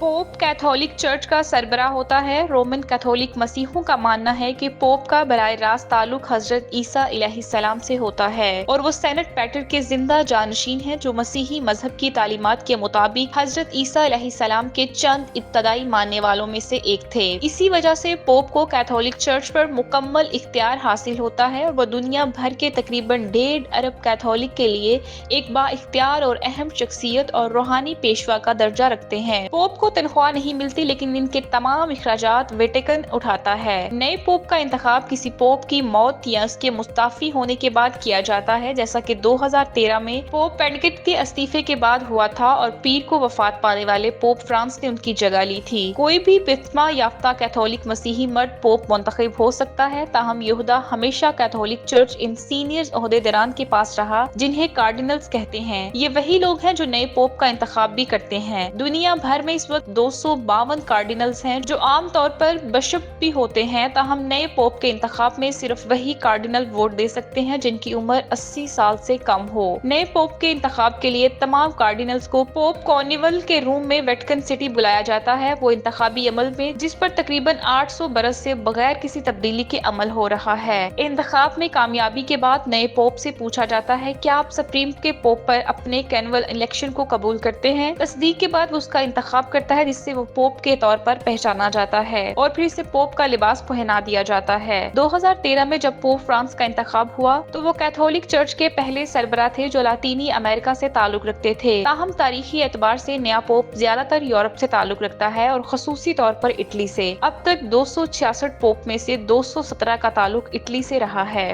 Pope Catholic church का सरबराह होता है। रोमन कैथोलिक मसीहों का मानना है कि पोप का बराह रास्त ताल्लुक हजरत ईसा अलैहिस्सलाम से होता है और वो सेनेट पैटर के जिंदा जानशीन हैं जो मसीही मजहब की तालीमात के मुताबिक हजरत ईसा अलैहिस्सलाम के चंद इब्तदाई मानने वालों में से एक थे। इसी वजह से पोप को कैथोलिक चर्च पर मुकम्मल इख्तियार हासिल होता है और वो दुनिया भर के तकरीबन 1.5 अरब कैथोलिक के लिए एक बाइख्तियार और अहम शख्सियत और रूहानी पेशवा का दर्जा रखते हैं। पोप को तनख्वाह नहीं मिलती, लेकिन इनके तमाम अखराजात वेटिकन उठाता है। नए पोप का इंतखाब किसी पोप की मौत या उसके मुस्ताफी होने के बाद किया जाता है, जैसा कि 2013 में पोप बेनेडिक्ट के इस्तीफे के बाद हुआ था और पीर को वफात पाने वाले पोप फ्रांस ने उनकी जगह ली थी। कोई भी बिस्मा याफ्ता कैथोलिक मसीही मर्द पोप मुंतखब हो सकता है, ताहम यहूदा हमेशा कैथोलिक चर्च इन सीनियर ओहदेदारान के पास रहा जिन्हें कार्डिनल्स कहते हैं। ये वही लोग हैं जो नए पोप का इंतखाब भी करते हैं। दुनिया भर में इस वक्त 252 कार्डिनल्स हैं जो आम तौर पर बिशप भी होते हैं, ताहम नए पोप के इंतखाब में सिर्फ वही कार्डिनल वोट दे सकते हैं जिनकी उम्र 80 साल से कम हो। नए पोप के इंतखाब के लिए तमाम कार्डिनल्स को पोप कॉर्निवल के रूम में वेटिकन सिटी बुलाया जाता है। वो इंतखाबी अमल में जिस पर तकरीबन 800 बरस से बगैर किसी तब्दीली के अमल हो रहा है। इंतखाब में कामयाबी के बाद नए पोप से पूछा जाता है क्या आप सुप्रीम के पोप पर अपने कैनुअल इलेक्शन को कबूल करते हैं। तस्दीक के बाद वो उसका इंतखाब करता है जिससे वो पोप के तौर पर पहचाना जाता है और फिर इसे पोप का लिबास पहना दिया जाता है। 2013 में जब पोप फ्रांस का इंतखाब हुआ तो वो कैथोलिक चर्च के पहले सरबराह थे जो लातीनी अमेरिका से ताल्लुक रखते थे। ताहम तारीखी एतबार से नया पोप ज्यादातर यूरोप से ताल्लुक रखता है और खसूसी तौर पर इटली से। अब तक 266 पोप में से 217 का ताल्लुक इटली से रहा है।